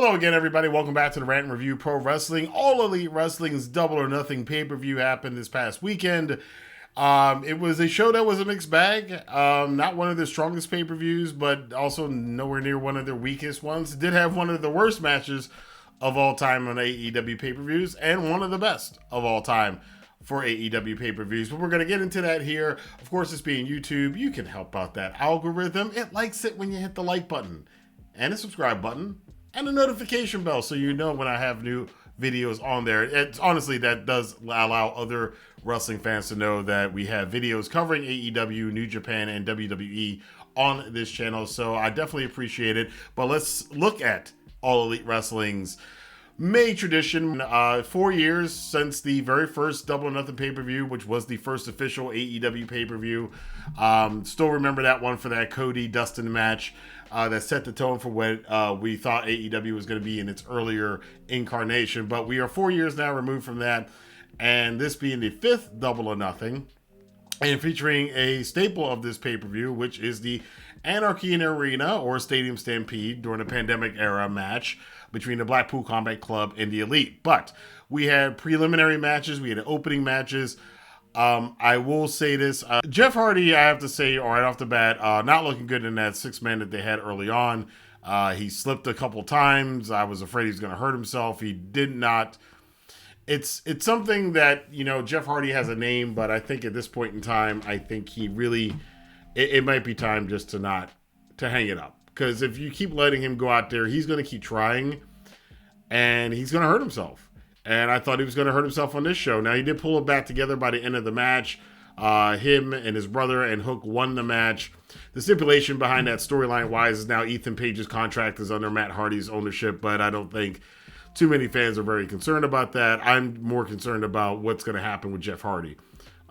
Hello again, everybody. Welcome back to the Rantin Review Pro Wrestling. All Elite Wrestling's Double or Nothing pay-per-view happened this past weekend. It was a show that was a mixed bag. Not one of their strongest pay-per-views, but also nowhere near one of their weakest ones. It did have one of the worst matches of all time on AEW pay-per-views and one of the best of all time for AEW pay-per-views. But we're going to get into that here. Of course, it's being YouTube. You can help out that algorithm. It likes it when you hit the like button and the subscribe button and the notification bell so you know when I have new videos on there. It's honestly, that does allow other wrestling fans to know that we have videos covering AEW, New Japan, and WWE on this channel. So I definitely appreciate it. But let's look at All Elite Wrestling's May tradition. 4 years since the very first Double or Nothing pay-per-view, which was the first official AEW pay-per-view. Still remember that one for that Cody-Dustin match that set the tone for what we thought AEW was going to be in its earlier incarnation. But we are 4 years now removed from that, and this being the fifth Double or Nothing, and featuring a staple of this pay-per-view, which is the Anarchy in Arena or Stadium Stampede during the pandemic era match between the Blackpool Combat Club and the Elite. But we had preliminary matches, we had opening matches. I will say this, Jeff Hardy, I have to say right off the bat, not looking good in that 6-man that they had early on. He slipped a couple times. I was afraid he was going to hurt himself. He did not. It's something that, you know, Jeff Hardy has a name, but I think at this point in time, I think he really, it might be time just to hang it up. Because if you keep letting him go out there, he's going to keep trying, and he's going to hurt himself. And I thought he was going to hurt himself on this show. Now, he did pull it back together by the end of the match. Him and his brother and Hook won the match. The stipulation behind that storyline-wise is now Ethan Page's contract is under Matt Hardy's ownership, but I don't think too many fans are very concerned about that. I'm more concerned about what's going to happen with Jeff Hardy.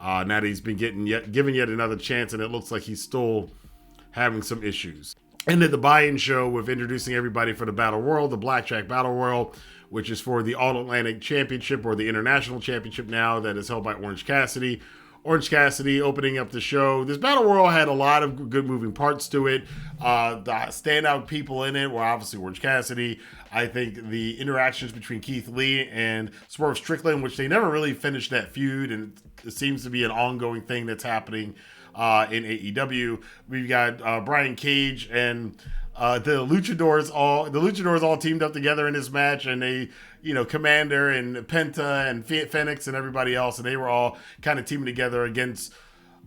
Now that he's been given yet another chance, and it looks like he's still having some issues. Ended the buy-in show with introducing everybody for the Battle Royal, the Blackjack Battle Royal, which is for the All-Atlantic Championship or the International Championship now that is held by Orange Cassidy. Orange Cassidy opening up the show. This Battle Royal had a lot of good moving parts to it. The standout people in it were obviously Orange Cassidy. I think the interactions between Keith Lee and Swerve Strickland, which they never really finished that feud, and it seems to be an ongoing thing that's happening in AEW. We've got Brian Cage and the Luchadors all teamed up together in this match, and they, you know, Commander and Penta and Phoenix and everybody else, and they were all kind of teaming together against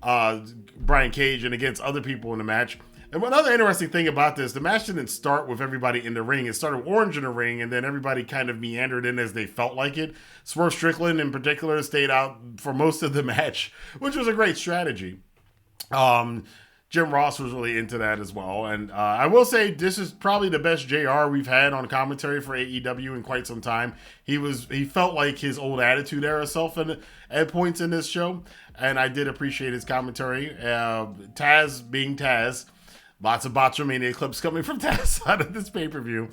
Brian Cage and against other people in the match. And one other interesting thing about this, the match didn't start with everybody in the ring. It started with Orange in the ring, and then everybody kind of meandered in as they felt like it. Swerve Strickland in particular stayed out for most of the match, which was a great strategy. Jim Ross was really into that as well. And I will say this is probably the best JR we've had on commentary for AEW in quite some time. He felt like his old Attitude Era self at points in this show. And I did appreciate his commentary. Taz being Taz. Lots of Botchamania clips coming from Taz out of this pay-per-view.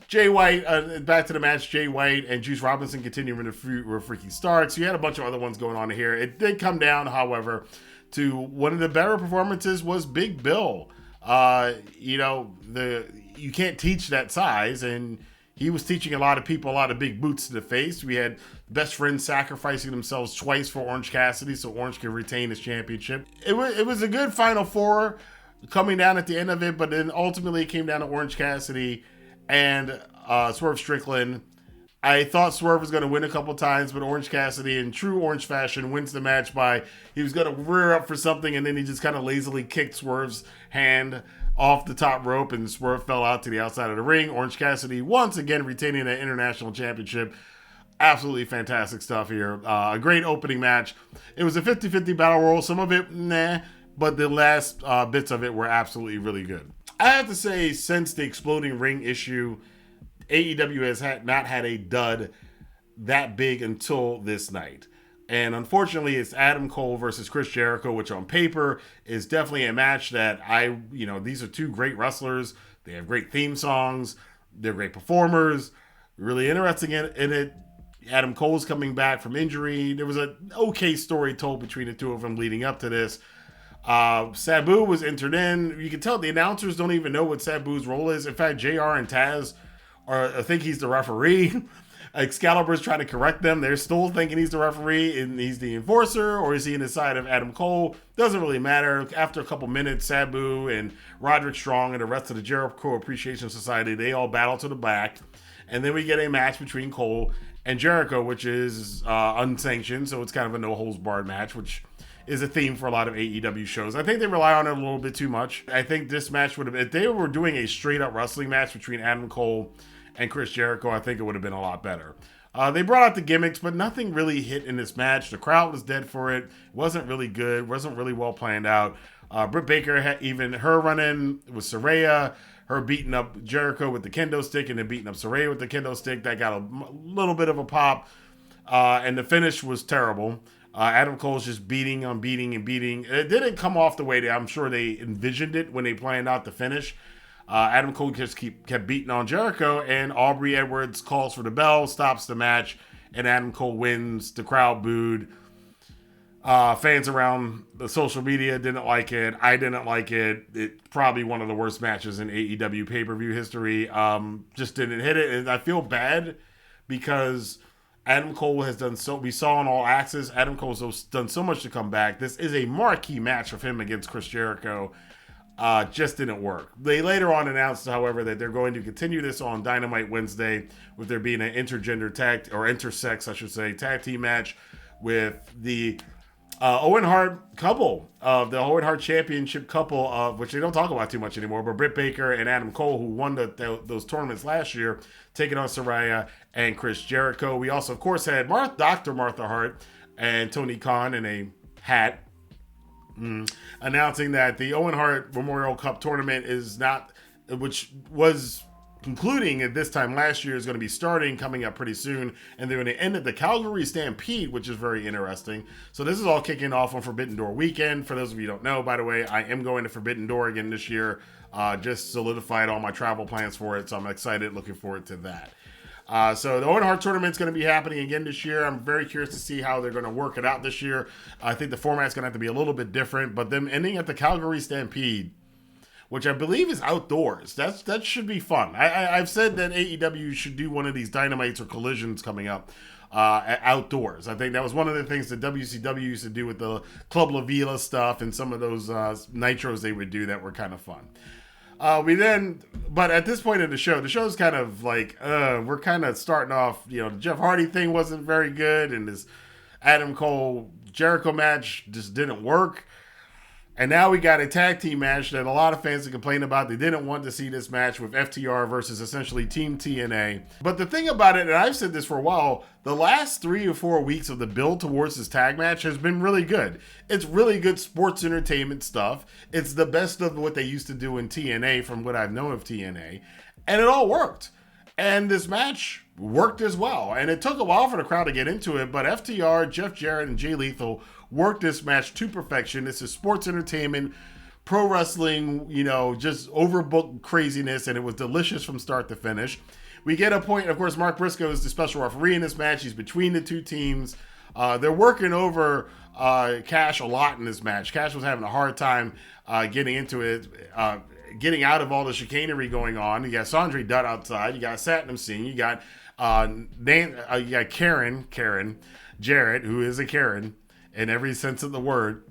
Jay White, back to the match, Jay White and Juice Robinson continuing to feud with Freaky Starks. You had a bunch of other ones going on here. It did come down, however, to one of the better performances was Big Bill. You know, you can't teach that size, and he was teaching a lot of people a lot of big boots to the face. We had best friends sacrificing themselves twice for Orange Cassidy so Orange could retain his championship. It was a good Final Four coming down at the end of it, but then ultimately it came down to Orange Cassidy and Swerve Strickland. I thought Swerve was going to win a couple times, but Orange Cassidy, in true Orange fashion, wins the match by, he was going to rear up for something, and then he just kind of lazily kicked Swerve's hand off the top rope, and Swerve fell out to the outside of the ring. Orange Cassidy, once again, retaining that international championship. Absolutely fantastic stuff here. A great opening match. It was a 50-50 battle royal. Some of it, nah, but the last bits of it were absolutely really good. I have to say, since the exploding ring issue, AEW has not had a dud that big until this night. And unfortunately, it's Adam Cole versus Chris Jericho, which on paper is definitely a match that these are two great wrestlers. They have great theme songs. They're great performers. Really interesting in it. Adam Cole's coming back from injury. There was an okay story told between the two of them leading up to this. Sabu was entered in. You can tell the announcers don't even know what Sabu's role is. In fact, JR and Taz or think he's the referee. Excalibur's trying to correct them. They're still thinking he's the referee and he's the enforcer, or is he in the side of Adam Cole? Doesn't really matter. After a couple minutes, Sabu and Roderick Strong and the rest of the Jericho Appreciation Society, they all battle to the back. And then we get a match between Cole and Jericho, which is unsanctioned, so it's kind of a no-holds-barred match, which is a theme for a lot of AEW shows. I think they rely on it a little bit too much. I think this match would have, if they were doing a straight-up wrestling match between Adam Cole and Chris Jericho, I think it would have been a lot better. They brought out the gimmicks, but nothing really hit in this match. The crowd was dead for it. It wasn't really good. Wasn't really well planned out. Britt Baker had even her run-in with Saraya, her beating up Jericho with the kendo stick and then beating up Saraya with the kendo stick. That got a little bit of a pop. And the finish was terrible. Adam Cole's just beating and beating. It didn't come off the way that I'm sure they envisioned it when they planned out the finish. Adam Cole just kept beating on Jericho, and Aubrey Edwards calls for the bell, stops the match, and Adam Cole wins. The crowd booed. Fans around the social media didn't like it. I didn't like it. It's probably one of the worst matches in AEW pay-per-view history. Just didn't hit it, and I feel bad because Adam Cole has done so. We saw on All Access, Adam Cole's done so much to come back. This is a marquee match of him against Chris Jericho. Just didn't work. They later on announced, however, that they're going to continue this on Dynamite Wednesday with there being an intersex, I should say, tag team match with the Owen Hart couple of the Owen Hart Championship couple of which they don't talk about too much anymore, but Britt Baker and Adam Cole, who won those tournaments last year, taking on Saraya and Chris Jericho. We also, of course, had Dr. Martha Hart and Tony Khan in a hat. Announcing that the Owen Hart Memorial Cup tournament which was concluding at this time last year, is going to be coming up pretty soon, and they're going to end at the Calgary Stampede, which is very interesting. So this is all kicking off on Forbidden Door weekend. For those of you who don't know, by the way, I am going to Forbidden Door again this year. Just solidified all my travel plans for it, so I'm excited, looking forward to that. So the Owen Hart tournament is going to be happening again this year. I'm very curious to see how they're going to work it out this year. I think the format's going to have to be a little bit different, but them ending at the Calgary Stampede, which I believe is outdoors, that should be fun. I've said that AEW should do one of these Dynamites or Collisions coming up outdoors. I think that was one of the things that WCW used to do with the Club La Vila stuff and some of those nitros they would do that were kind of fun. But at this point in the show's kind of like, we're kind of starting off, the Jeff Hardy thing wasn't very good, and this Adam Cole Jericho match just didn't work. And now we got a tag team match that a lot of fans have complained about. They didn't want to see this match with FTR versus essentially Team TNA. But the thing about it, and I've said this for a while, the last 3 or 4 weeks of the build towards this tag match has been really good. It's really good sports entertainment stuff. It's the best of what they used to do in TNA from what I've known of TNA. And it all worked. And this match worked as well. And it took a while for the crowd to get into it, but FTR, Jeff Jarrett, and Jay Lethal worked this match to perfection. This is sports entertainment, pro wrestling, just overbooked craziness, and it was delicious from start to finish. We get a point, of course, Mark Briscoe is the special referee in this match. He's between the two teams. They're working over Cash a lot in this match. Cash was having a hard time getting into it, getting out of all the chicanery going on. You got Sandre Dutt outside. You got Satnam Singh. You got Karen Jarrett, who is a Karen in every sense of the word.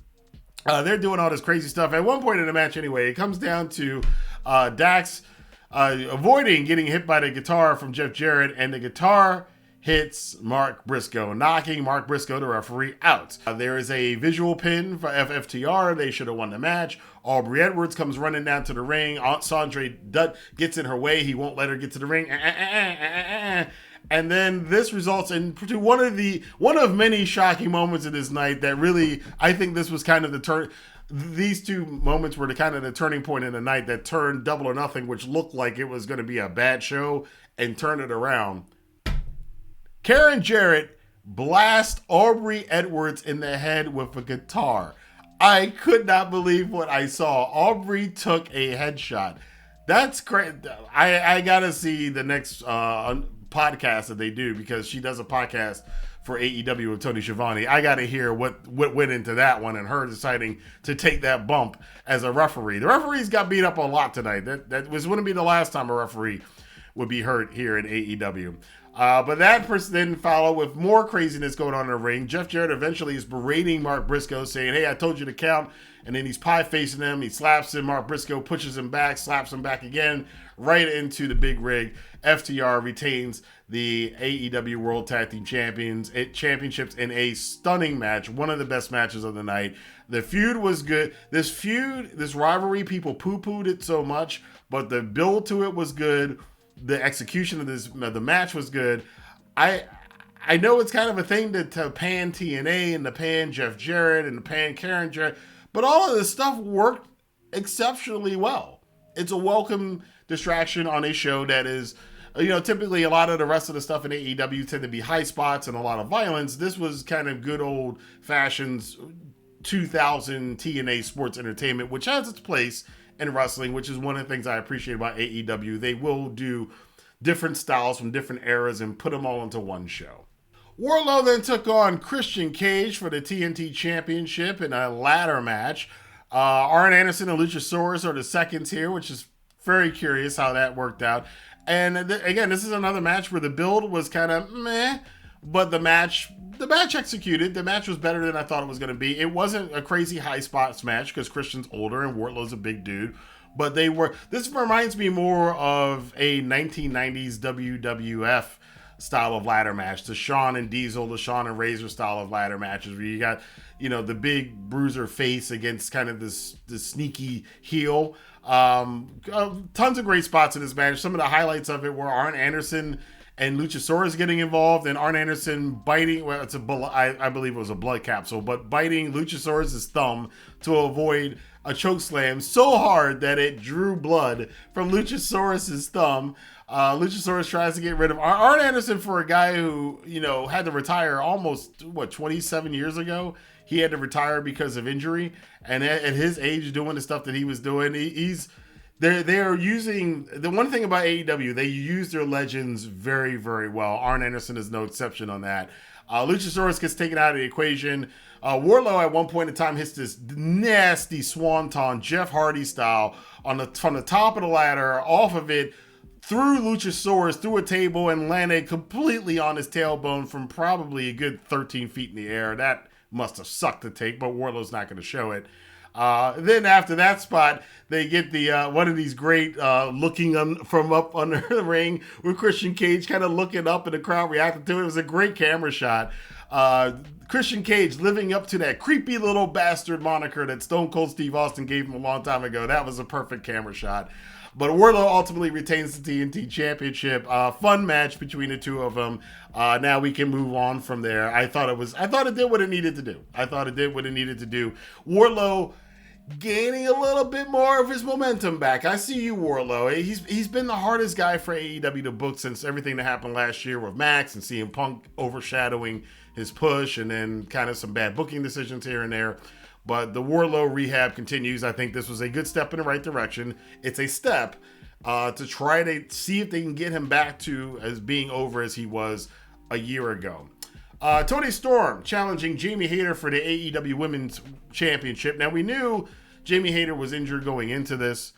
They're doing all this crazy stuff. At one point in the match, anyway, it comes down to Dax avoiding getting hit by the guitar from Jeff Jarrett, and the guitar hits Mark Briscoe, knocking Mark Briscoe, the referee, out. There is a visual pin for FTR. They should have won the match. Aubrey Edwards comes running down to the ring. Sandre Dutt gets in her way. He won't let her get to the ring. And then this results in one of many shocking moments of this night that really, I think this was kind of the turn. These two moments were the turning point in the night that turned Double or Nothing, which looked like it was going to be a bad show, and turned it around. Karen Jarrett blast Aubrey Edwards in the head with a guitar. I could not believe what I saw. Aubrey took a headshot. That's great. I gotta see the next podcast that they do, because she does a podcast for AEW with Tony Schiavone. I gotta hear what went into that one and her deciding to take that bump as a referee. The referees got beat up a lot tonight. That was wouldn't be the last time a referee would be hurt here in AEW. But that person then followed with more craziness going on in the ring. Jeff Jarrett eventually is berating Mark Briscoe, saying, hey, I told you to count. And then he's pie-facing him. He slaps him. Mark Briscoe pushes him back, slaps him back again, right into the big rig. FTR retains the AEW World Tag Team Championships in a stunning match. One of the best matches of the night. The feud was good. This rivalry, people poo-pooed it so much, but the build to it was good. The execution of the match was good. I know it's kind of a thing to pan TNA and to pan Jeff Jarrett and to pan Karen Jarrett, but all of this stuff worked exceptionally well. It's a welcome distraction on a show that is, typically a lot of the rest of the stuff in AEW tend to be high spots and a lot of violence. This was kind of good old fashioned 2000 TNA sports entertainment, which has its place in wrestling, which is one of the things I appreciate about AEW. They will do different styles from different eras and put them all into one show. Wardlow then took on Christian Cage for the TNT Championship in a ladder match. Arn Anderson and Luchasaurus are the seconds here, which is very curious how that worked out. And again, this is another match where the build was kind of meh, but the match executed. The match was better than I thought it was going to be. It wasn't a crazy high spots match because Christian's older and Wardlow's a big dude. But this reminds me more of a 1990s WWF style of ladder match, the Shawn and Diesel, the Shawn and Razor style of ladder matches where you got, the big bruiser face against kind of this sneaky heel. Tons of great spots in this match. Some of the highlights of it were Arn Anderson and Luchasaurus getting involved, and Arn Anderson biting, I believe it was a blood capsule, but biting Luchasaurus' thumb to avoid a chokeslam so hard that it drew blood from Luchasaurus' thumb. Luchasaurus tries to get rid of Arn Anderson for a guy who, had to retire almost, 27 years ago. He had to retire because of injury. And at his age, doing the stuff that he was doing, they're using, the one thing about AEW, they use their legends very, very well. Arn Anderson is no exception on that. Luchasaurus gets taken out of the equation. Wardlow at one point in time hits this nasty swanton, Jeff Hardy style, from the top of the ladder, off of it, through Luchasaurus, through a table, and landed completely on his tailbone from probably a good 13 feet in the air. That must have sucked to take, but Wardlow's not going to show it. Then after that spot, they get the one of these great looking from up under the ring with Christian Cage kind of looking up and the crowd reacting to it. It was a great camera shot. Christian Cage living up to that creepy little bastard moniker that Stone Cold Steve Austin gave him a long time ago. That was a perfect camera shot. But Wardlow ultimately retains the TNT Championship. Fun match between the two of them. Now we can move on from there. I thought it did what it needed to do. Wardlow gaining a little bit more of his momentum back. I see you, Wardlow. He's been the hardest guy for AEW to book since everything that happened last year with Max and CM Punk overshadowing his push, and then kind of some bad booking decisions here and there. But the Wardlow rehab continues. I think this was a good step in the right direction. It's a step to try to see if they can get him back to as being over as he was a year ago. Toni Storm challenging Jamie Hayter for the AEW Women's Championship. Now, we knew Jamie Hayter was injured going into this.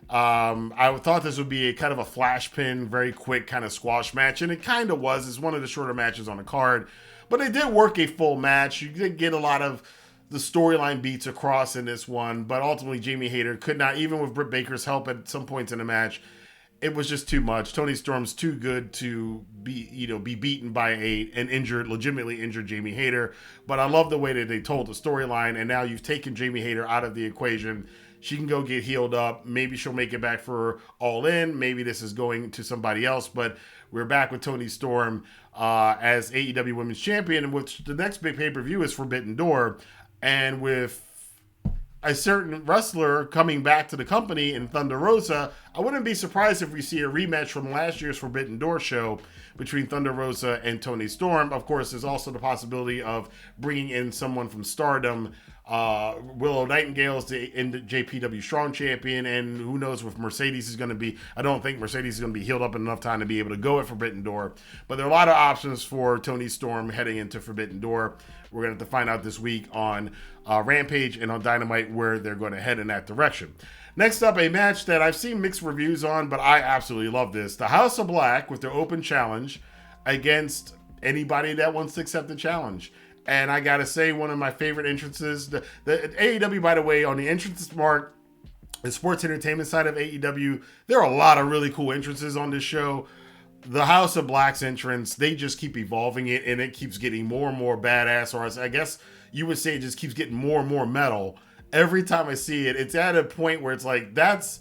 I thought this would be a kind of a flash pin, very quick kind of squash match, and it kind of was. It's one of the shorter matches on the card. But they did work a full match. You did get a lot of the storyline beats across in this one, but ultimately Jamie Hayter could not, even with Britt Baker's help at some points in the match, it was just too much. Toni Storm's too good to be beaten by an legitimately injured Jamie Hayter. But I love the way that they told the storyline, and now you've taken Jamie Hayter out of the equation. She can go get healed up. Maybe she'll make it back for All In. Maybe this is going to somebody else, but we're back with Toni Storm as AEW Women's Champion, which the next big pay-per-view is Forbidden Door. And with a certain wrestler coming back to the company in Thunder Rosa, I wouldn't be surprised if we see a rematch from last year's Forbidden Door show between Thunder Rosa and Toni Storm. Of course, there's also the possibility of bringing in someone from Stardom. Willow Nightingale is the JPW Strong Champion, and who knows if Mercedes is going to be. I don't think Mercedes is going to be healed up in enough time to be able to go at Forbidden Door. But there are a lot of options for Toni Storm heading into Forbidden Door. We're going to have to find out this week on Rampage and on Dynamite where they're going to head in that direction. Next up, a match that I've seen mixed reviews on, but I absolutely love this. The House of Black with their open challenge against anybody that wants to accept the challenge. And I gotta say, one of my favorite entrances, the AEW, by the way, on the entrance mark, the sports entertainment side of AEW, there are a lot of really cool entrances on this show. The House of Black's entrance, they just keep evolving it, and it keeps getting more and more badass, or I guess you would say it just keeps getting more and more metal. Every time I see it, it's at a point where it's like, it's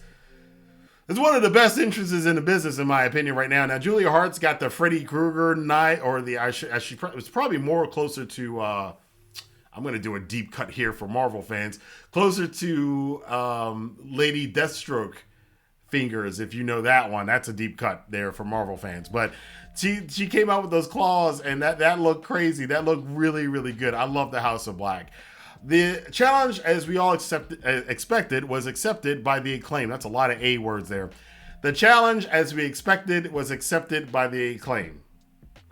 one of the best entrances in the business, in my opinion, right now. Now, Julia Hart's got the Freddy Krueger night, or it's probably more closer to, I'm going to do a deep cut here for Marvel fans, closer to Lady Deathstroke fingers, if you know that one. That's a deep cut there for Marvel fans. But she came out with those claws, and that looked crazy. That looked really, really good. I love the House of Black. The challenge, as we all expected, was accepted by the Acclaimed. That's a lot of A words there. The challenge, as we expected, was accepted by the Acclaimed.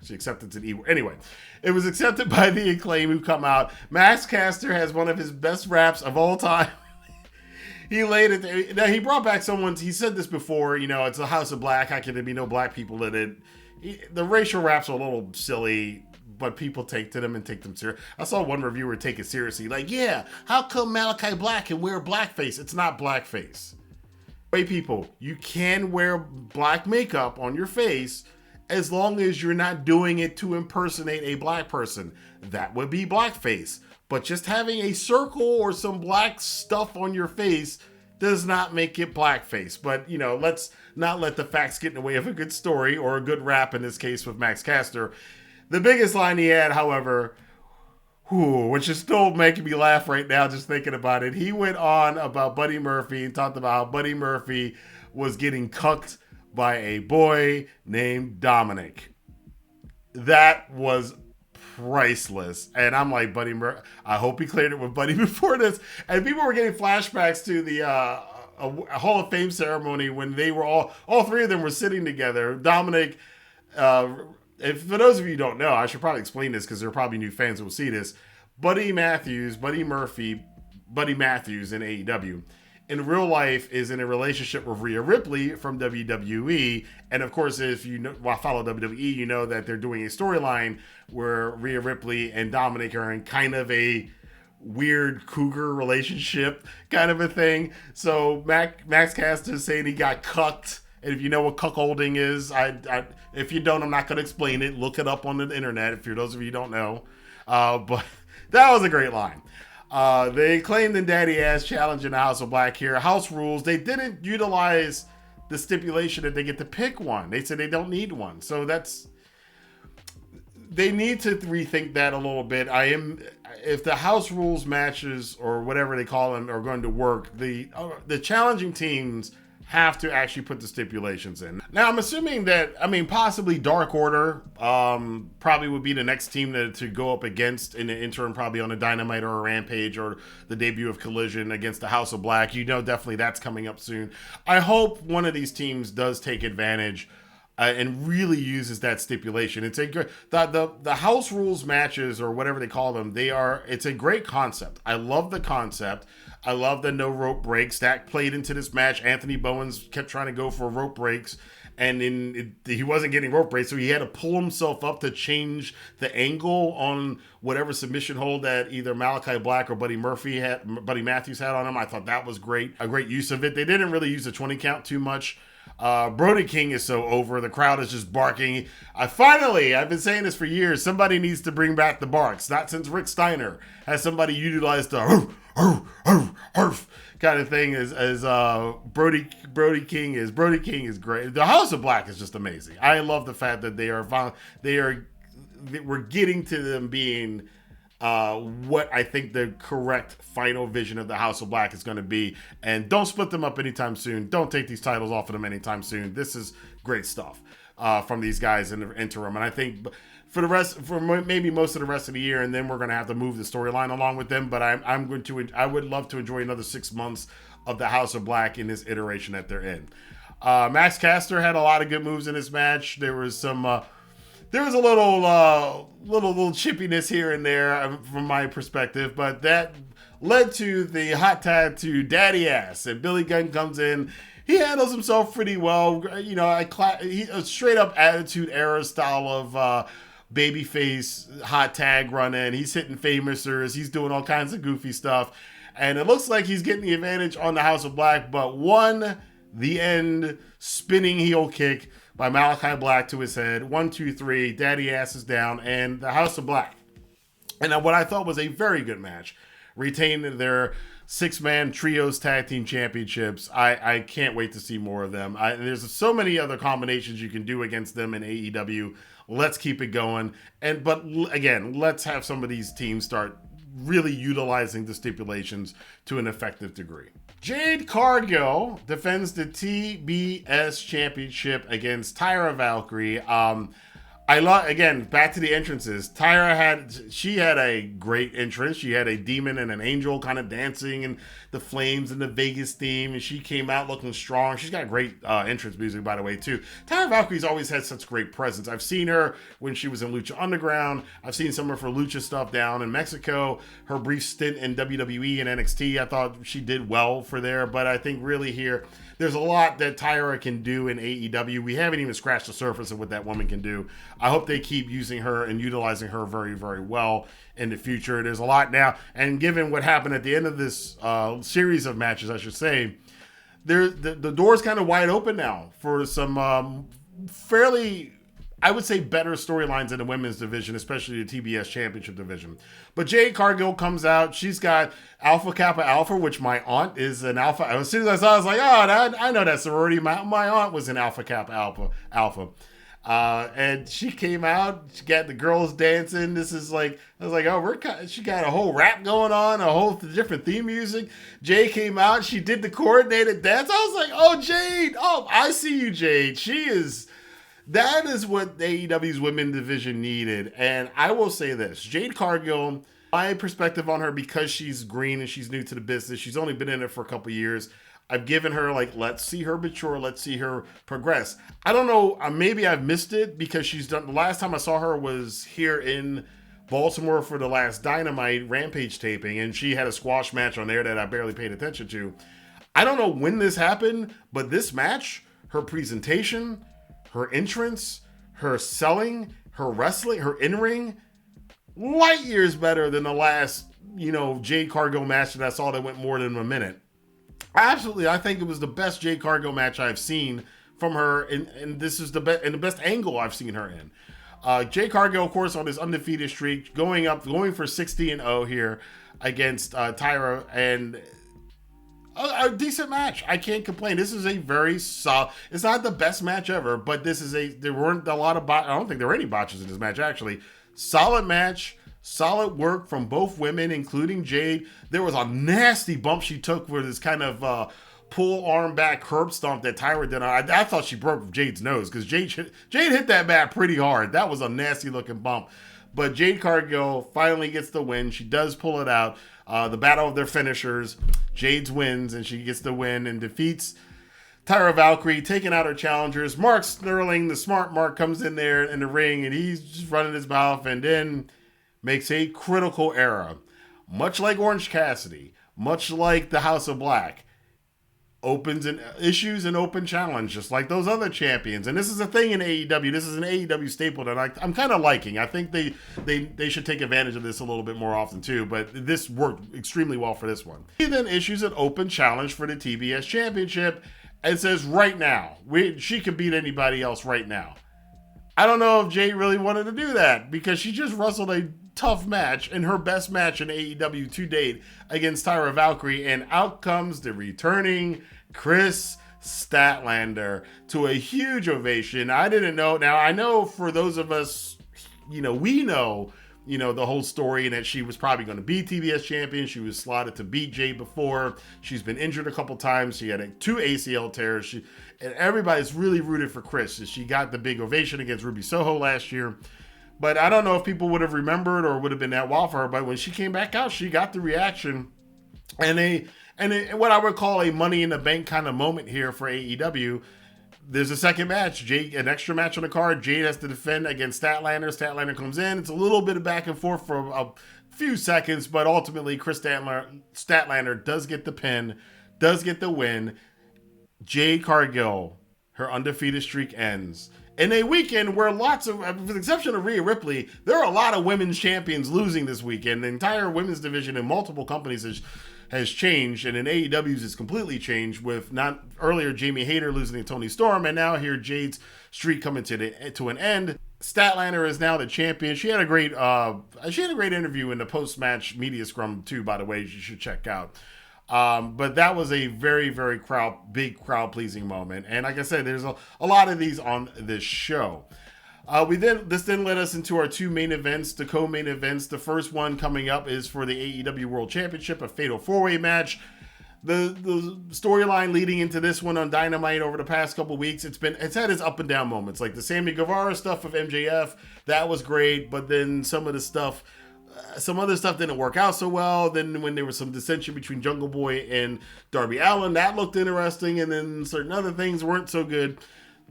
She accepted an E word. Anyway, it was accepted by the Acclaimed, who come out. Max Caster has one of his best raps of all time. He laid it. Now, he brought back someone. He said this before. It's a House of Black. How can there be no black people in it? The racial raps are a little silly, but people take to them and take them serious. I saw one reviewer take it seriously. Like, yeah, how come Malachi Black can wear blackface? It's not blackface. White people, you can wear black makeup on your face as long as you're not doing it to impersonate a black person. That would be blackface. But just having a circle or some black stuff on your face does not make it blackface. But, let's not let the facts get in the way of a good story, or a good rap in this case with Max Caster. The biggest line he had, however, which is still making me laugh right now just thinking about it, he went on about Buddy Murphy and talked about how Buddy Murphy was getting cucked by a boy named Dominic. That was priceless. And I'm like, Buddy Murphy, I hope he cleared it with Buddy before this. And people were getting flashbacks to the a Hall of Fame ceremony when they were all three of them were sitting together. Dominic, if for those of you who don't know, I should probably explain this because there are probably new fans who will see this. Buddy Matthews in AEW, in real life is in a relationship with Rhea Ripley from WWE. And of course, if you follow WWE, you know that they're doing a storyline where Rhea Ripley and Dominic are in kind of a weird cougar relationship kind of a thing. So Max Caster is saying he got cucked. And if you know what cuckolding is, if you don't, I'm not going to explain it. Look it up on the internet if those of you who don't know. But that was a great line. They claimed in Daddy Ass challenge in the House of Black here. House rules. They didn't utilize the stipulation that they get to pick one. They said they don't need one. So they need to rethink that a little bit. If the house rules matches or whatever they call them are going to work, the challenging teams have to actually put the stipulations in. Now, I'm assuming that, possibly Dark Order probably would be the next team to go up against in the interim, probably on a Dynamite or a Rampage or the debut of Collision against the House of Black. Definitely that's coming up soon. I hope one of these teams does take advantage and really uses that stipulation. It's the house rules matches or whatever they call them. It's a great concept. I love the concept. I love the no rope breaks that played into this match. Anthony Bowens kept trying to go for rope breaks, and he wasn't getting rope breaks, so he had to pull himself up to change the angle on whatever submission hold that either Malachi Black or Buddy Matthews had on him. I thought that was great, a great use of it. They didn't really use the 20 count too much. Brody King is so over. The crowd is just barking. I've been saying this for years. Somebody needs to bring back the barks. Not since Rick Steiner has somebody utilized the kind of thing as Brody King is. Brody King is great. The House of Black is just amazing. I love the fact that we're getting to them being what I think the correct final vision of the House of Black is going to be. And don't split them up anytime soon. Don't take these titles off of them anytime soon. This is great stuff from these guys in the interim. And I think for maybe most of the rest of the year, and then we're going to have to move the storyline along with them. But I would love to enjoy another 6 months of the House of Black in this iteration that they're in. Max Caster had a lot of good moves in this match. There was some... There was a little chippiness here and there from my perspective, but that led to the hot tag to Daddy Ass. And Billy Gunn comes in. He handles himself pretty well. You know, a straight up Attitude Era style of babyface hot tag run in. He's hitting Famousers. He's doing all kinds of goofy stuff. And it looks like he's getting the advantage on the House of Black, but the end spinning heel kick by Malachi Black to his head. 1, 2, 3. Daddy Ass is down, and the House of Black. And what I thought was a very good match, retained their 6-man trios tag team championships. I can't wait to see more of them. There's so many other combinations you can do against them in AEW. Let's keep it going. But again, let's have some of these teams start really utilizing the stipulations to an effective degree. Jade Cargill defends the TBS championship against Taya Valkyrie. Again, back to the entrances. Taya had a great entrance. She had a demon and an angel kind of dancing in the flames and the Vegas theme, and she came out looking strong. She's got great entrance music, by the way, too. Taya Valkyrie's always had such great presence. I've seen her when she was in Lucha Underground. I've seen some of her Lucha stuff down in Mexico. Her brief stint in WWE and NXT, I thought she did well for there, but I think really here, there's a lot that Taya can do in AEW. We haven't even scratched the surface of what that woman can do. I hope they keep using her and utilizing her very, very well in the future. There's a lot now. And given what happened at the end of this series of matches, I should say, the door's kind of wide open now for some fairly, I would say, better storylines in the women's division, especially the TBS Championship division. But Jade Cargill comes out. She's got Alpha Kappa Alpha, which my aunt is an Alpha. As soon as I saw it, I was like, oh, I know that sorority. My aunt was an Alpha Kappa Alpha. And she came out. She got the girls dancing. This is like, I was like, oh, she got a whole rap going on, a whole different theme music. Jade came out. She did the coordinated dance. I was like, oh, Jade. Oh, I see you, Jade. That is what AEW's women division needed. And I will say this, Jade Cargill, my perspective on her, because she's green and she's new to the business, she's only been in it for a couple years. I've given her, let's see her mature, let's see her progress. I don't know, maybe I've missed it because the last time I saw her was here in Baltimore for the last Dynamite Rampage taping, and she had a squash match on there that I barely paid attention to. I don't know when this happened, but this match, her presentation, her entrance, her selling, her wrestling, her in-ring, light years better than the last, Jade Cargill match that I saw that went more than a minute. Absolutely, I think it was the best Jade Cargill match I've seen from her, and this is the best angle I've seen her in. Jade Cargill, of course, on his undefeated streak, going for 60-0 here against Taya, and a decent match. I can't complain. This is a very solid. It's not the best match ever, but there weren't a lot of I don't think there were any botches in this match, actually. Solid match. Solid work from both women, including Jade. There was a nasty bump she took with this kind of pull arm back curb stomp that Taya did. I thought she broke Jade's nose because Jade hit that bat pretty hard. That was a nasty looking bump. But Jade Cargill finally gets the win. She does pull it out. The battle of their finishers. Jade's wins, and she gets the win and defeats Taya Valkyrie, taking out her challengers. Mark Sterling, the smart Mark, comes in there in the ring, and he's just running his mouth, and then makes a critical error. Much like Orange Cassidy, much like the House of Black, issues an open challenge, just like those other champions. And this is a thing in AEW. This is an AEW staple that I'm kind of liking. I think they should take advantage of this a little bit more often too, but this worked extremely well for this one. He then issues an open challenge for the TBS Championship and says right now, she could beat anybody else right now. I don't know if Jade really wanted to do that because she just wrestled a tough match in her best match in AEW to date against Taya Valkyrie, and out comes the returning Kris Statlander to a huge ovation. I didn't know. Now, I know for those of us, we know, the whole story and that she was probably going to be TBS champion. She was slotted to beat Jade before. She's been injured a couple times. She had 2 ACL tears. And everybody's really rooted for Kris. She got the big ovation against Ruby Soho last year. But I don't know if people would have remembered or would have been that wild for her. But when she came back out, she got the reaction. And what I would call a Money in the Bank kind of moment here for AEW. There's a second match. Jade, an extra match on the card. Jade has to defend against Statlander. Statlander comes in. It's a little bit of back and forth few seconds, but ultimately Kris Statlander does get the pin, does get the win. Jade Cargill, her undefeated streak ends. In a weekend where lots of, with the exception of Rhea Ripley, there are a lot of women's champions losing this weekend. The entire women's division in multiple companies has changed, and in AEW's it's completely changed, with not earlier Jamie Hayter losing to Toni Storm, and now here Jade's streak coming to an end. Statlander is now the champion. She had a great interview in the post-match media scrum too, by the way, you should check out. But that was a very, very big crowd-pleasing moment. And like I said, there's a lot of these on this show. This then led us into our two main events, the co-main events. The first one coming up is for the AEW World Championship, a fatal four-way match. The storyline leading into this one on Dynamite over the past couple weeks, it's had its up and down moments. Like the Sammy Guevara stuff with MJF, that was great, but then some other stuff didn't work out so well. Then when there was some dissension between Jungleboy and Darby Allin, that looked interesting, and then certain other things weren't so good.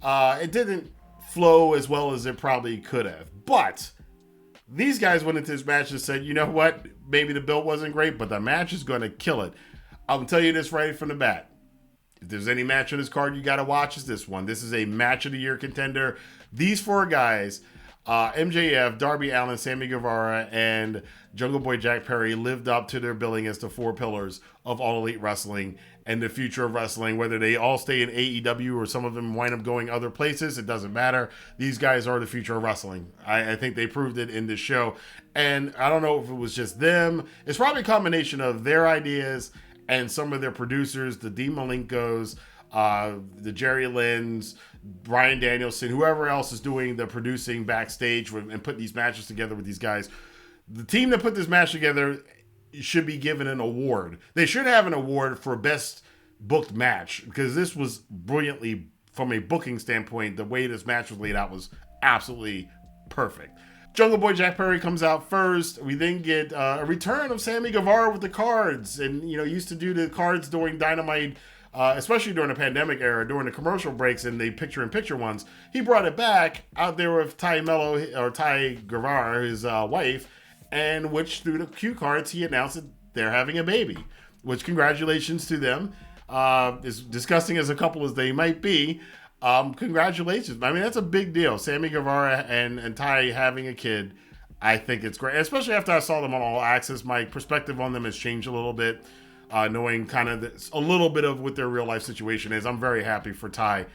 It didn't flow as well as it probably could have. But these guys went into this match and said, you know what? Maybe the build wasn't great, but the match is going to kill it. I'll tell you this right from the bat. If there's any match on this card you got to watch, is this one. This is a match of the year contender. These four guys, MJF, Darby Allin, Sammy Guevara, and Jungleboy Jack Perry, lived up to their billing as the four pillars of All Elite Wrestling and the future of wrestling. Whether they all stay in AEW or some of them wind up going other places, it doesn't matter. These guys are the future of wrestling. I think they proved it in this show. And I don't know if it was just them. It's probably a combination of their ideas and some of their producers, the Dean Malenkos, the Jerry Lynn's, Bryan Danielson, whoever else is doing the producing backstage and putting these matches together with these guys. The team that put this match together should be given an award. They should have an award for best booked match, because this was brilliantly, from a booking standpoint, the way this match was laid out was absolutely perfect. Jungleboy Jack Perry comes out first. We then get a return of Sammy Guevara with the cards. And, used to do the cards during Dynamite, especially during the pandemic era, during the commercial breaks and the picture-in-picture ones. He brought it back out there with Taya Guevara, his wife, and which through the cue cards, he announced that they're having a baby. Which, congratulations to them. As disgusting as a couple as they might be, congratulations. I mean, that's a big deal. Sammy Guevara and Ty having a kid, I think it's great. Especially after I saw them on All Access, my perspective on them has changed a little bit, knowing kind of a little bit of what their real life situation is. I'm very happy for Ty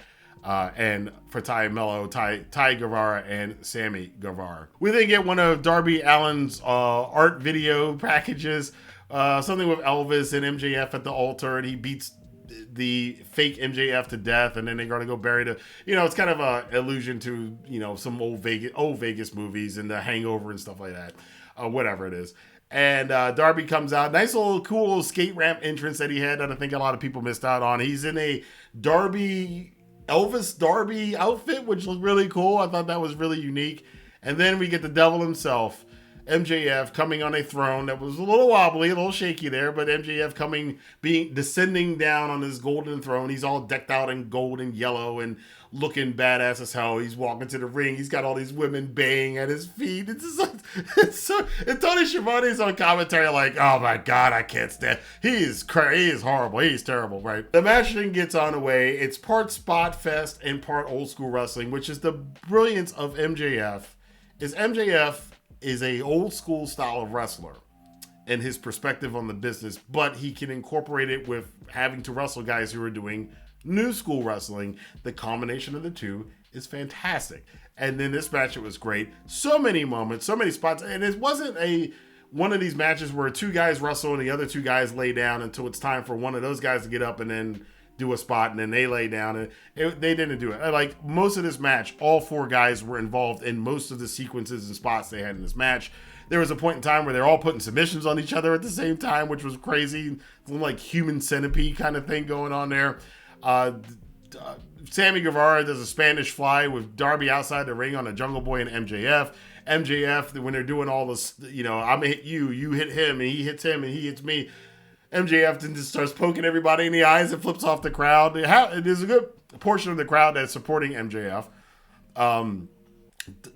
and for Ty Mello, Ty Guevara, and Sammy Guevara. We then get one of Darby Allin's art video packages, something with Elvis and MJF at the altar, and he beats the fake MJF to death, and then they're going to go bury the, it's kind of a allusion to, some old Vegas movies and The Hangover and stuff like that, whatever it is. And Darby comes out, nice little cool skate ramp entrance that he had that I think a lot of people missed out on. He's in a Elvis Darby outfit, which looked really cool. I thought that was really unique. And then we get the devil himself, MJF, coming on a throne that was a little wobbly, a little shaky there, but MJF descending down on his golden throne. He's all decked out in gold and yellow and looking badass as hell. He's walking to the ring. He's got all these women baying at his feet. It's just and Tony Schiavone's on commentary like, oh my God, I can't stand. He is horrible. He's terrible, right? The match then gets on the way. It's part spot fest and part old school wrestling, which is the brilliance of MJF. MJF is a old school style of wrestler and his perspective on the business, but he can incorporate it with having to wrestle guys who are doing new school wrestling. The combination of the two is fantastic. And then this match, it was great. So many moments, so many spots. And it wasn't one of these matches where two guys wrestle and the other two guys lay down until it's time for one of those guys to get up and then do a spot, and then they lay down, and they didn't do it. Like most of this match, all four guys were involved in most of the sequences and spots they had in this match. There was a point in time where they're all putting submissions on each other at the same time, which was crazy. Like human centipede kind of thing going on there. Sammy Guevara does a Spanish fly with Darby outside the ring on a Jungleboy and MJF. MJF, when they're doing all this, I'm gonna hit you, you hit him, and he hits him, and he hits me. MJF then just starts poking everybody in the eyes and flips off the crowd. There's a good portion of the crowd that's supporting MJF.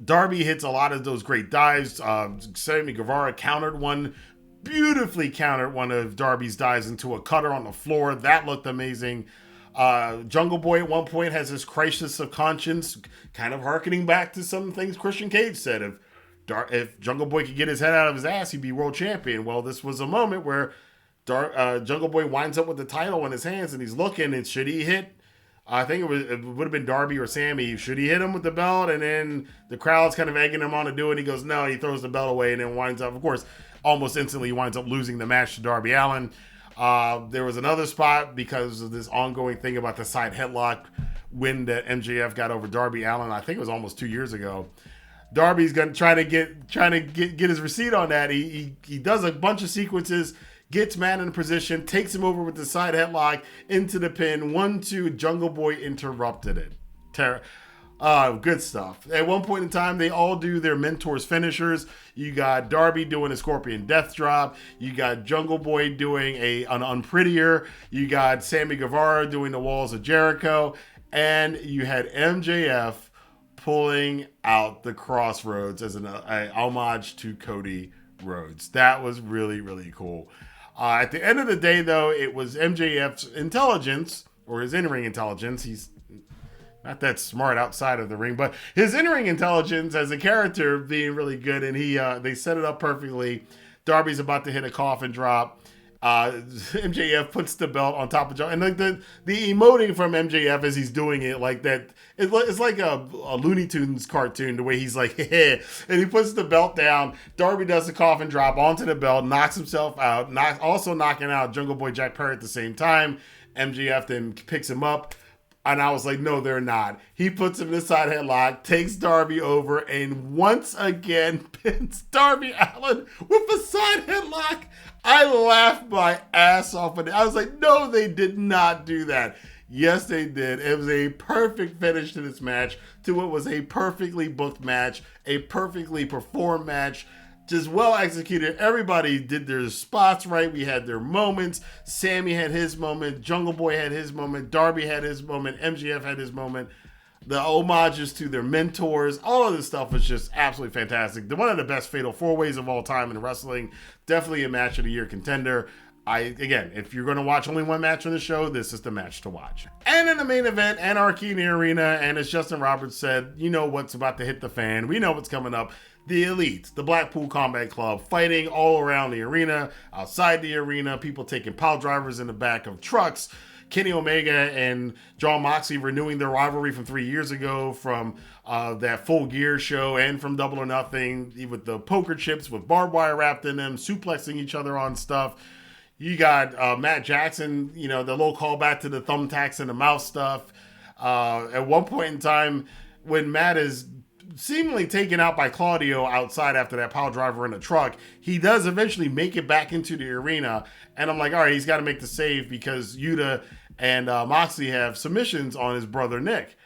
Darby hits a lot of those great dives. Sammy Guevara beautifully countered one of Darby's dives into a cutter on the floor. That looked amazing. Jungle Boy at one point has this crisis of conscience, kind of hearkening back to some things Christian Cage said. If Jungle Boy could get his head out of his ass, he'd be world champion. Well, this was a moment where Jungle Boy winds up with the title in his hands, and he's looking, and should he hit, I think it would have been Darby or Sammy, should he hit him with the belt? And then the crowd's kind of egging him on to do it. He goes, no, he throws the belt away, and then winds up, of course, almost instantly he winds up losing the match to Darby Allin. There was another spot because of this ongoing thing about the side headlock win that MJF got over Darby Allin. I think it was almost 2 years ago. Darby's gonna try to get his receipt on that. He does a bunch of sequences, gets man in position, takes him over with the side headlock into the pin. 1-2, Jungle Boy interrupted it. Good stuff. At one point in time, they all do their mentors' finishers. You got Darby doing a Scorpion Death Drop. You got Jungle Boy doing an Unprettier. You got Sammy Guevara doing the Walls of Jericho. And you had MJF pulling out the Crossroads as an homage to Cody Rhodes. That was really, really cool. At the end of the day, though, it was MJF's intelligence, or his in-ring intelligence. He's not that smart outside of the ring, but his in-ring intelligence as a character being really good, and they set it up perfectly. Darby's about to hit a coffin drop. MJF puts the belt on top of Joe, and like the emoting from MJF as he's doing it, like that, it's like a Looney Tunes cartoon, the way he's like, hey, and he puts the belt down. Darby does the coffin drop onto the belt, knocks himself out, also knocking out Jungle Boy Jack Perry at the same time. MJF then picks him up. And I was like, no, they're not. He puts him in the side headlock, takes Darby over, and once again pins Darby Allin with a side headlock. I laughed my ass off. I was like, no, they did not do that. Yes, they did. It was a perfect finish to this match, to what was a perfectly booked match, a perfectly performed match. Just well executed. Everybody did their spots right. We had their moments. Sammy had his moment. Jungle Boy had his moment. Darby had his moment. MJF had his moment. The homages to their mentors. All of this stuff was just absolutely fantastic. One of the best fatal four-ways of all time in wrestling. Definitely a match of the year contender. Again, if you're going to watch only one match on the show, this is the match to watch. And in the main event, Anarchy in the arena. And as Justin Roberts said, you know what's about to hit the fan. We know what's coming up. The Elite, the Blackpool Combat Club, fighting all around the arena, outside the arena, people taking pile drivers in the back of trucks. Kenny Omega and Jon Moxley renewing their rivalry from 3 years ago, from that Full Gear show and from Double or Nothing, with the poker chips with barbed wire wrapped in them, suplexing each other on stuff. You got Matt Jackson, the little callback to the thumbtacks and the mouth stuff. At one point in time, when Matt is seemingly taken out by Claudio outside after that pile driver in the truck, he does eventually make it back into the arena. And I'm like, all right, he's got to make the save because Yuta and Moxley have submissions on his brother Nick.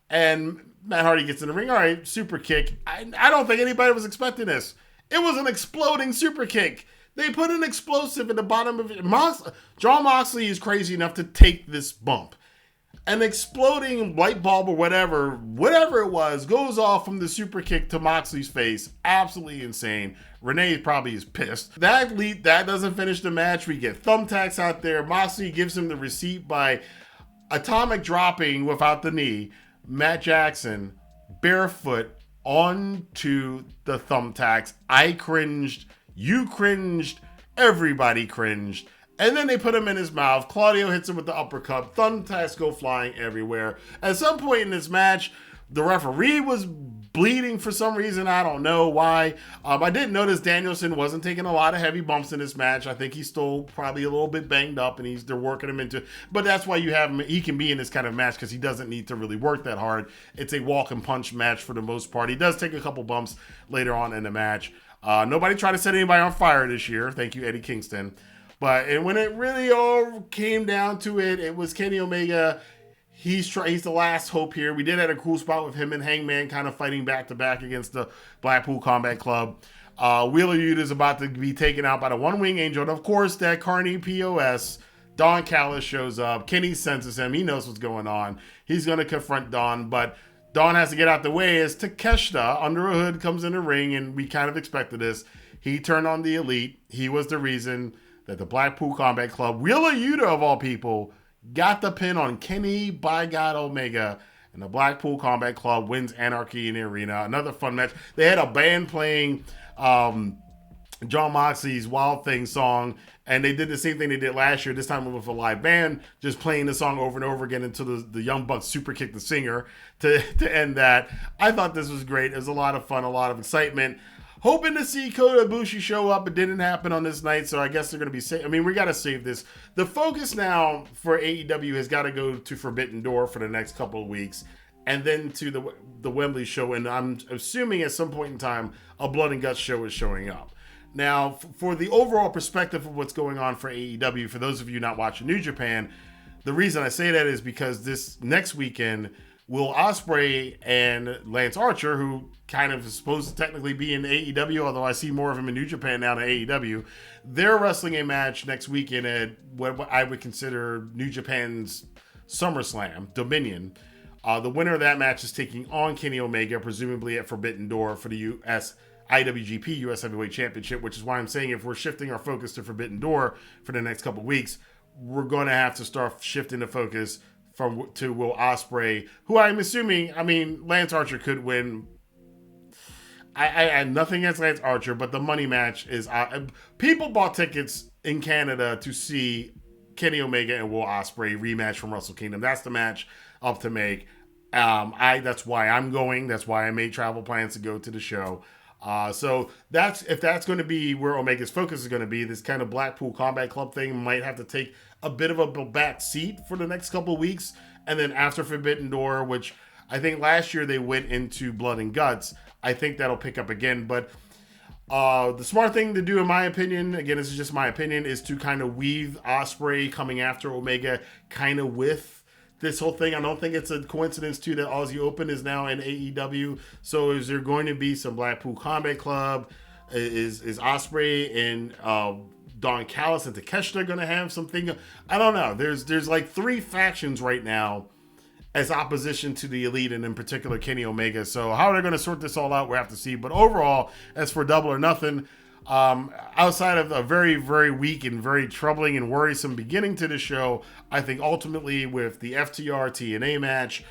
And Matt Hardy gets in the ring. All right, super kick. I don't think anybody was expecting this. It was an exploding super kick. They put an explosive in the bottom of it. Jon Moxley is crazy enough to take this bump. An exploding light bulb or whatever it was, goes off from the super kick to Moxley's face. Absolutely insane. Renee probably is pissed. That doesn't finish the match. We get thumbtacks out there. Moxley gives him the receipt by atomic dropping without the knee. Matt Jackson, barefoot, onto the thumbtacks. I cringed. You cringed. Everybody cringed. And then they put him in his mouth. Claudio hits him with the uppercut. Thumbtacks go flying everywhere. At some point in this match, the referee was bleeding for some reason. I don't know why. I did notice Danielson wasn't taking a lot of heavy bumps in this match. I think he's still probably a little bit banged up, and they're working him into. But that's why you have him. He can be in this kind of match because he doesn't need to really work that hard. It's a walk and punch match for the most part. He does take a couple bumps later on in the match. Nobody tried to set anybody on fire this year. Thank you, Eddie Kingston. And when it really all came down to it, it was Kenny Omega. He's the last hope here. We did have a cool spot with him and Hangman kind of fighting back to back against the Blackpool Combat Club. Wheeler Yuta is about to be taken out by the One Wing Angel. And of course, that Carney POS, Don Callis shows up. Kenny senses him. He knows what's going on. He's going to confront Don, but Dawn has to get out the way as Takeshita, under a hood, comes in the ring, and we kind of expected this. He turned on the Elite. He was the reason that the Blackpool Combat Club, Wheeler Yuta of all people, got the pin on Kenny by God Omega, and the Blackpool Combat Club wins Anarchy in the arena. Another fun match. They had a band playing John Moxley's Wild Thing song, and they did the same thing they did last year, this time with a live band, just playing the song over and over again until the Young Bucks super kicked the singer to end that. I thought this was great. It was a lot of fun, a lot of excitement. Hoping to see Kota Ibushi show up. It didn't happen on this night, so I guess they're going to be... I mean, we got to save this. The focus now for AEW has got to go to Forbidden Door for the next couple of weeks, and then to the Wembley show, and I'm assuming at some point in time, a Blood and Guts show is showing up. Now, for the overall perspective of what's going on for AEW, for those of you not watching New Japan, the reason I say that is because this next weekend, Will Ospreay and Lance Archer, who kind of is supposed to technically be in AEW, although I see more of him in New Japan now than AEW, they're wrestling a match next weekend at what I would consider New Japan's SummerSlam, Dominion. The winner of that match is taking on Kenny Omega, presumably at Forbidden Door for the IWGP US Heavyweight Championship, which is why I'm saying if we're shifting our focus to Forbidden Door for the next couple of weeks, we're going to have to start shifting the focus to Will Ospreay, who I'm assuming, I mean, Lance Archer could win. I had nothing against Lance Archer, but the money match is... people bought tickets in Canada to see Kenny Omega and Will Ospreay rematch from Wrestle Kingdom. That's the match up to make. That's why I'm going. That's why I made travel plans to go to the show. So if that's going to be where Omega's focus is going to be, this kind of Blackpool Combat Club thing might have to take a bit of a back seat for the next couple of weeks. And then after Forbidden Door, which I think last year they went into Blood and Guts, I think that'll pick up again. But the smart thing to do, in my opinion, again, this is just my opinion, is to kind of weave Ospreay coming after Omega kind of with this whole thing. I don't think it's a coincidence, too, that Aussie Open is now in AEW. So is there going to be some Blackpool Combat Club? Is Ospreay and Don Callis and Takeshita going to have something? I don't know. There's like three factions right now as opposition to the Elite, and in particular Kenny Omega. So how they're going to sort this all out, we'll have to see. But overall, as for Double or Nothing, outside of a very, very weak and very troubling and worrisome beginning to the show, I think ultimately with the FTR TNA match,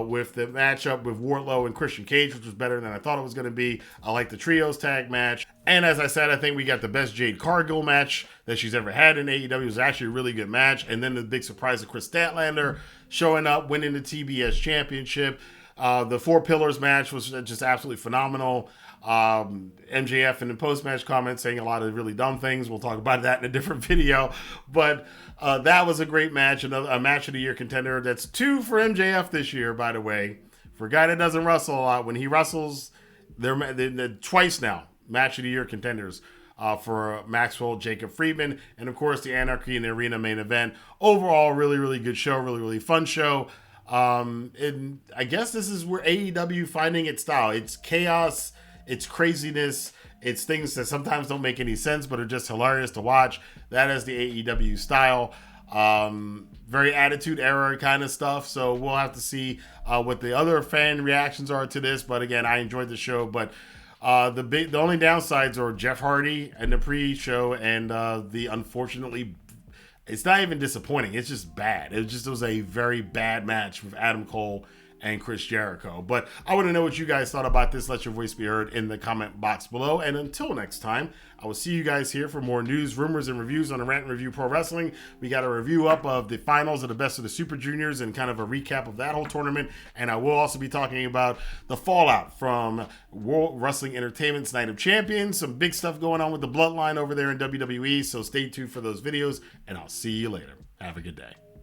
with the matchup with Wardlow and Christian Cage, which was better than I thought it was going to be. I like the trios tag match. And as I said, I think we got the best Jade Cargill match that she's ever had in AEW. It was actually a really good match. And then the big surprise of Kris Statlander showing up, winning the TBS championship. The Four Pillars match was just absolutely phenomenal. MJF in the post-match comments saying a lot of really dumb things. We'll talk about that in a different video. But that was a great match. A match of the year contender. That's 2 for MJF this year, by the way. For a guy that doesn't wrestle a lot, when he wrestles, they're twice now match of the year contenders for Maxwell, Jacob Friedman, and of course the Anarchy in the Arena main event. Overall, really, really good show. Really, really fun show. And I guess this is where AEW finding its style. It's chaos. It's craziness. It's things that sometimes don't make any sense, but are just hilarious to watch. That is the AEW style. Very attitude era kind of stuff. So we'll have to see what the other fan reactions are to this. But again, I enjoyed the show. But the only downsides are Jeff Hardy and the pre-show, and the unfortunately, it's not even disappointing. It's just bad. It was a very bad match with Adam Cole and Chris Jericho. But I want to know what you guys thought about this. Let your voice be heard in the comment box below. And until next time, I will see you guys here for more news, rumors, and reviews on the Rant and Review Pro Wrestling. We got a review up of the finals of the Best of the Super Juniors and kind of a recap of that whole tournament. And I will also be talking about the fallout from World Wrestling Entertainment's Night of Champions. Some big stuff going on with the Bloodline over there in WWE. So stay tuned for those videos, and I'll see you later. Have a good day.